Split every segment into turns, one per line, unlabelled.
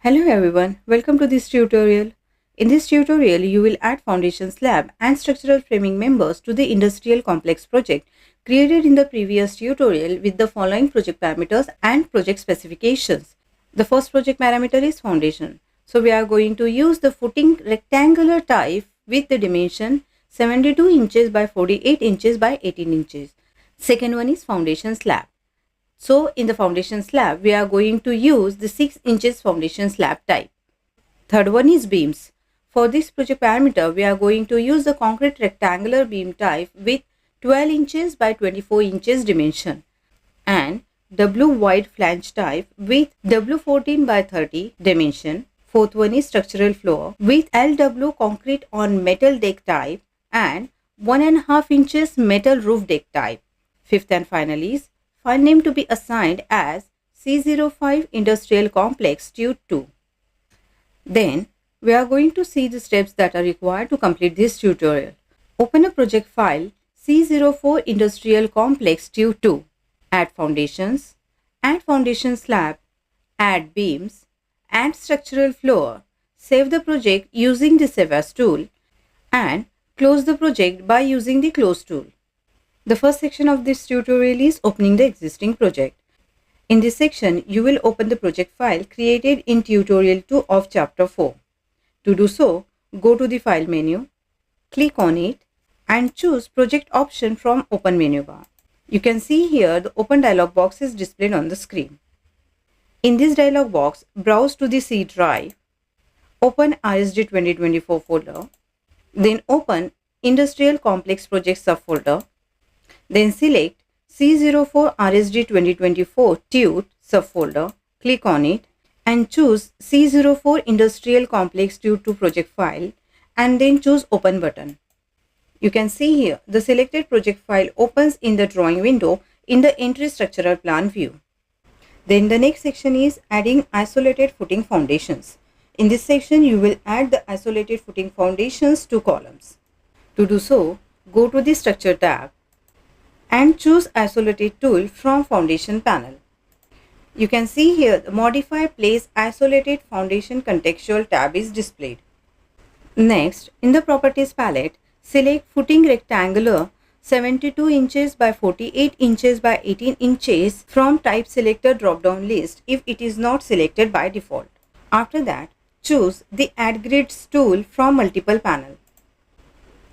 Hello everyone, welcome to this tutorial. In this tutorial, you will add foundation slab and structural framing members to the industrial complex project created in the previous tutorial with the following project parameters and project specifications. The first project parameter is foundation. So we are going to use the footing rectangular type with the dimension 72 inches by 48 inches by 18 inches. Second one is foundation slab. So in the foundation slab, we are going to use the 6 inches foundation slab type. Third one is beams. For this project parameter, we are going to use the concrete rectangular beam type with 12 inches by 24 inches dimension and W wide flange type with W14 by 30 dimension. Fourth one is structural floor with LW concrete on metal deck type and 1.5 inches metal roof deck type. Fifth and finally is file name to be assigned as C05 Industrial Complex Tube 2. Then we are going to see the steps that are required to complete this tutorial. Open a project file C04 Industrial Complex Tube 2. Add foundations, add foundation slab, add beams, add structural floor, save the project using the Save As tool and close the project by using the Close tool. The first section of this tutorial is opening the existing project. In this section, you will open the project file created in tutorial 2 of chapter 4. To do so, go to the file menu, click on it and choose project option from open menu bar. You can see here the open dialog box is displayed on the screen. In this dialog box, browse to the C drive, open ISD 2024 folder, then open Industrial Complex Project subfolder. Then select C04 RSD 2024 TUTE subfolder, click on it and choose C04 Industrial Complex Tube 2 project file and then choose Open button. You can see here the selected project file opens in the drawing window in the entry structural plan view. Then the next section is adding isolated footing foundations. In this section, you will add the isolated footing foundations to columns. To do so, go to the Structure tab and choose Isolated tool from Foundation panel. You can see here the Modify Place Isolated Foundation contextual tab is displayed. Next, in the Properties palette, select Footing Rectangular 72 inches by 48 inches by 18 inches from Type Selector drop-down list if it is not selected by default. After that, choose the Add Grids tool from Multiple panel.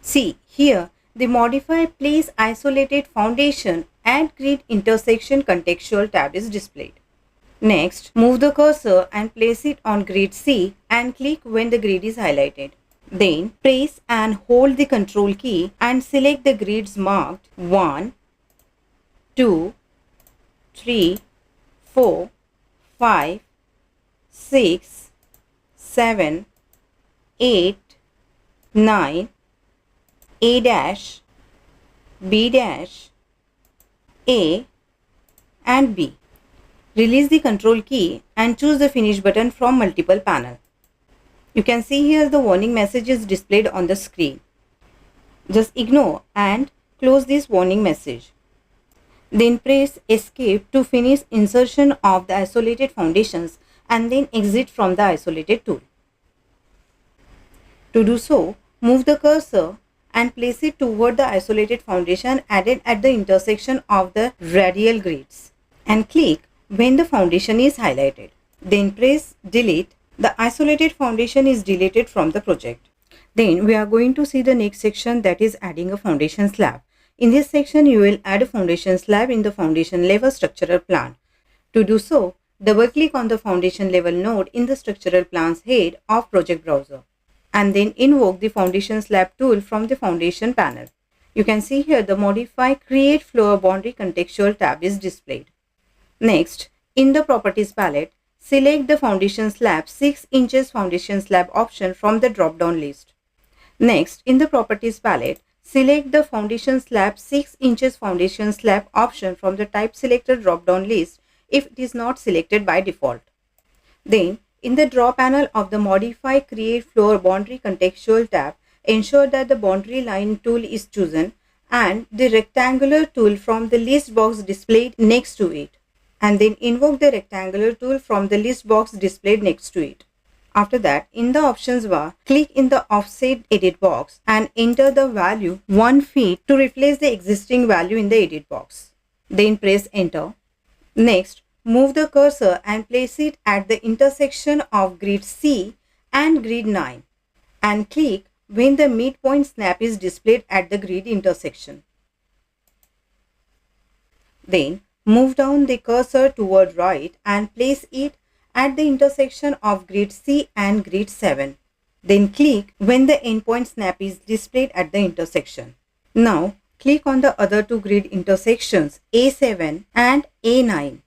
See here, the Modify Place Isolated Foundation and Grid Intersection contextual tab is displayed. Next, move the cursor and place it on grid C and click when the grid is highlighted. Then press and hold the Control key and select the grids marked 1, 2, 3, 4, 5, 6, 7, 8, 9, A dash, B dash, A and B. Release the Control key and choose the Finish button from Multiple panel. You can see here the warning message is displayed on the screen. Just ignore and close this warning message. Then press Escape to finish insertion of the isolated foundations and then exit from the Isolated tool. To do so, move the cursor and place it toward the isolated foundation added at the intersection of the radial grids and click when the foundation is highlighted. Then press Delete. The isolated foundation is deleted from the project. Then we are going to see the next section, that is adding a foundation slab. In this section, you will add a foundation slab in the foundation level structural plan. To do so, double click on the foundation level node in the structural plans head of project browser and then invoke the Foundation Slab tool from the Foundation panel. You can see here the Modify Create Floor Boundary contextual tab is displayed. Next, in the Properties palette, select the Foundation Slab 6 inches Foundation Slab option from the drop-down list. Next, in the Properties palette, select the Foundation Slab 6 inches Foundation Slab option from the Type Selector drop-down list if it is not selected by default. Then, in the Draw panel of the Modify Create Floor Boundary contextual tab, ensure that the Boundary Line tool is chosen and the Rectangular tool from the list box displayed next to it. and then invoke the rectangular tool from the list box displayed next to it. After that, in the options bar, click in the offset edit box and enter the value 1 feet to replace the existing value in the edit box. Then press enter. Next, move the cursor and place it at the intersection of grid C and grid 9 and click when the midpoint snap is displayed at the grid intersection. Then move down the cursor toward right and place it at the intersection of grid C and grid 7. Then click when the endpoint snap is displayed at the intersection. Now click on the other two grid intersections A7 and A9.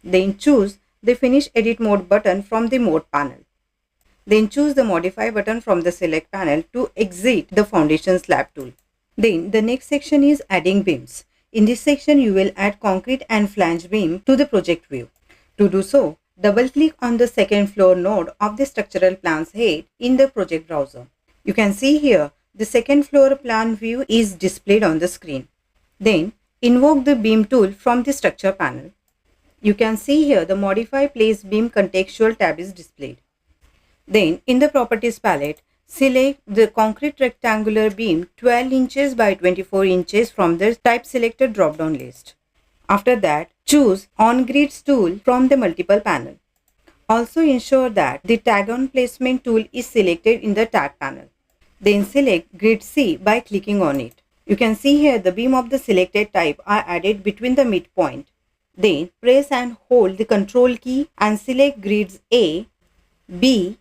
Then choose the Finish Edit Mode button from the Mode panel. Then choose the Modify button from the Select panel to exit the Foundation Slab tool. Then the next section is Adding Beams. In this section, you will add concrete and flange beam to the project view. To do so, double-click on the second floor node of the structural plans head in the project browser. You can see here the second floor plan view is displayed on the screen. Then invoke the beam tool from the structure panel. You can see here the Modify Place Beam contextual tab is displayed. Then in the Properties palette, select the concrete rectangular beam 12 inches by 24 inches from the Type Selector drop-down list. After that, choose On Grids tool from the Multiple panel. Also ensure that the Tag on Placement tool is selected in the Tag panel. Then select Grid C by clicking on it. You can see here the beam of the selected type are added between the midpoint. Then press and hold the Control key and select grids A, B,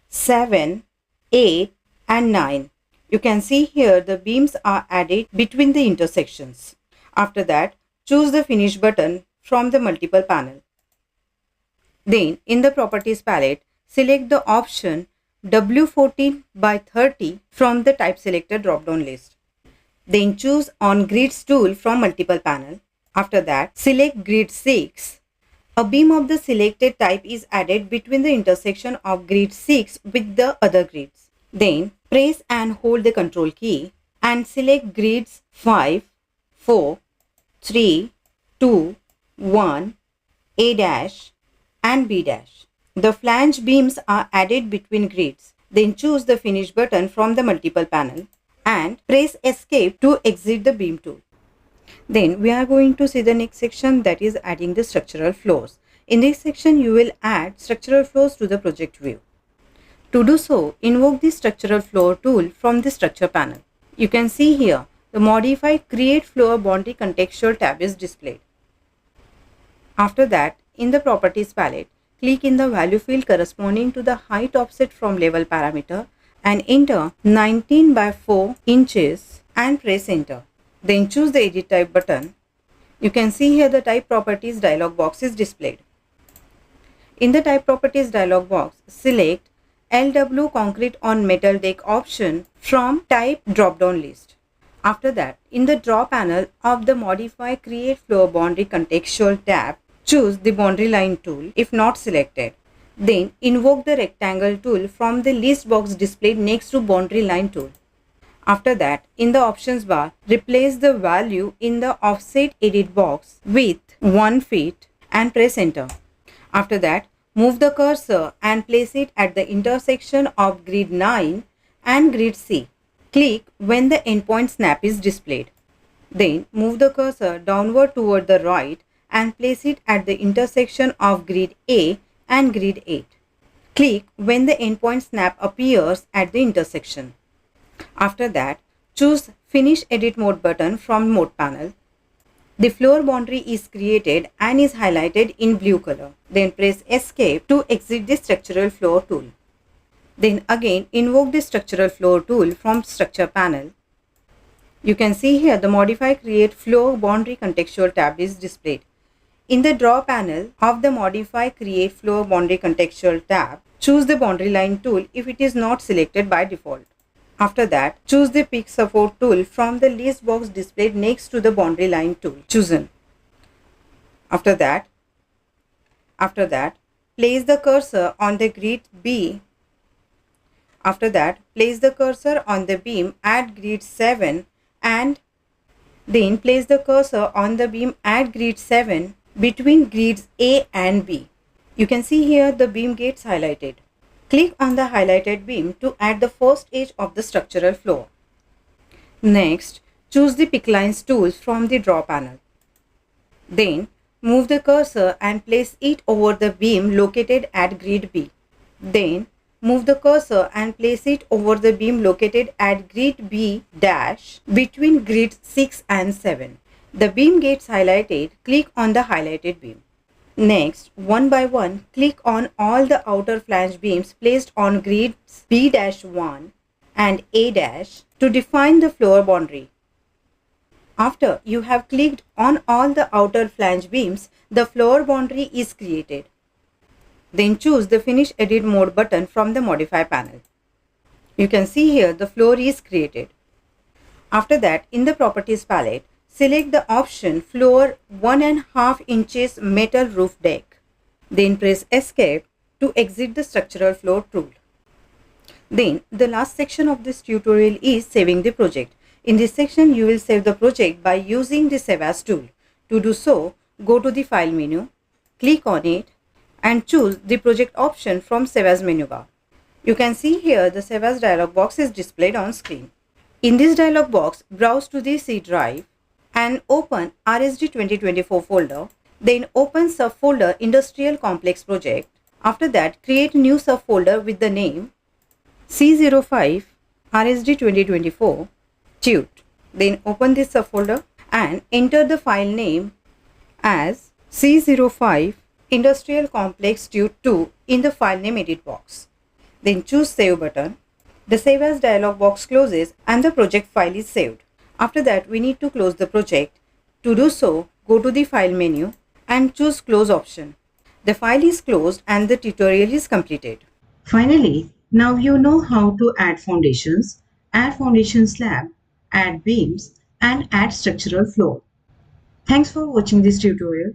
7, 8 and 9. You can see here the beams are added between the intersections. After that, choose the Finish button from the Multiple panel. Then in the Properties palette, select the option W14 by 30 from the Type Selector drop-down list. Then choose On Grids tool from Multiple panel. After that, select Grid 6. A beam of the selected type is added between the intersection of grid 6 with the other grids. Then press and hold the Control key and select grids 5, 4, 3, 2, 1, A- and B-. The flange beams are added between grids. Then choose the Finish button from the Multiple panel and press Escape to exit the beam tool. Then we are going to see the next section, that is adding the structural floors. In this section, you will add structural floors to the project view. To do so, invoke the structural floor tool from the structure panel. You can see here the Modify Create Floor Boundary contextual tab is displayed. After that, in the Properties palette, click in the value field corresponding to the height offset from level parameter and enter 19 by 4 inches and press enter. Then choose the Edit Type button. You can see here the Type Properties dialog box is displayed. In the Type Properties dialog box, select LW Concrete on Metal Deck option from Type drop-down list. After that, in the Draw panel of the Modify Create Floor Boundary contextual tab, choose the Boundary Line tool if not selected. Then invoke the Rectangle tool from the list box displayed next to Boundary Line tool. After that, in the options bar, replace the value in the offset edit box with 1 feet and press enter. After that, move the cursor and place it at the intersection of grid 9 and grid C. Click when the endpoint snap is displayed. Then move the cursor downward toward the right and place it at the intersection of grid A and grid 8. Click when the endpoint snap appears at the intersection. After that, choose Finish Edit Mode button from Mode panel. The floor boundary is created and is highlighted in blue color. Then press Escape to exit the Structural Floor tool. Then again invoke the Structural Floor tool from Structure panel. You can see here the Modify Create Floor Boundary contextual tab is displayed. In the Draw panel of the Modify Create Floor Boundary contextual tab, choose the Boundary Line tool if it is not selected by default. After that, choose the Peak Support tool from the list box displayed next to the Boundary Line tool chosen. After that, place the cursor on the grid B. After that, place the cursor on the beam at grid 7 and then place the cursor on the beam at grid 7 between grids A and B. You can see here the beam gates highlighted. Click on the highlighted beam to add the first edge of the structural floor. Next, choose the Pick Lines tool from the Draw panel. Then, move the cursor and place it over the beam located at grid B. Then, move the cursor and place it over the beam located at grid B dash between grids 6 and 7. The beam gets highlighted, click on the highlighted beam. Next, one by one, click on all the outer flange beams placed on grids B-1 and A- to define the floor boundary. After you have clicked on all the outer flange beams, the floor boundary is created. Then choose the Finish Edit Mode button from the Modify panel. You can see here the floor is created. After that, in the Properties palette, select the option Floor 1.5 inches Metal Roof Deck. Then press Escape to exit the Structural Floor tool. Then, the last section of this tutorial is saving the project. In this section, you will save the project by using the Save As tool. To do so, go to the File menu, click on it, and choose the project option from Save As menu bar. You can see here the Save As dialog box is displayed on screen. In this dialog box, browse to the C drive and open RSD 2024 folder. Then open subfolder Industrial Complex Project. After that, create new subfolder with the name C05 RSD 2024 TUT. Then open this subfolder and enter the file name as C05 Industrial Complex TUT 2 in the file name edit box. Then choose Save button. The Save As dialog box closes and the project file is saved. After that, we need to close the project. To do so, go to the File menu and choose Close option. The file is closed and the tutorial is completed. Finally, now you know how to add foundations, add foundation slab, add beams, and add structural floor. Thanks for watching this tutorial.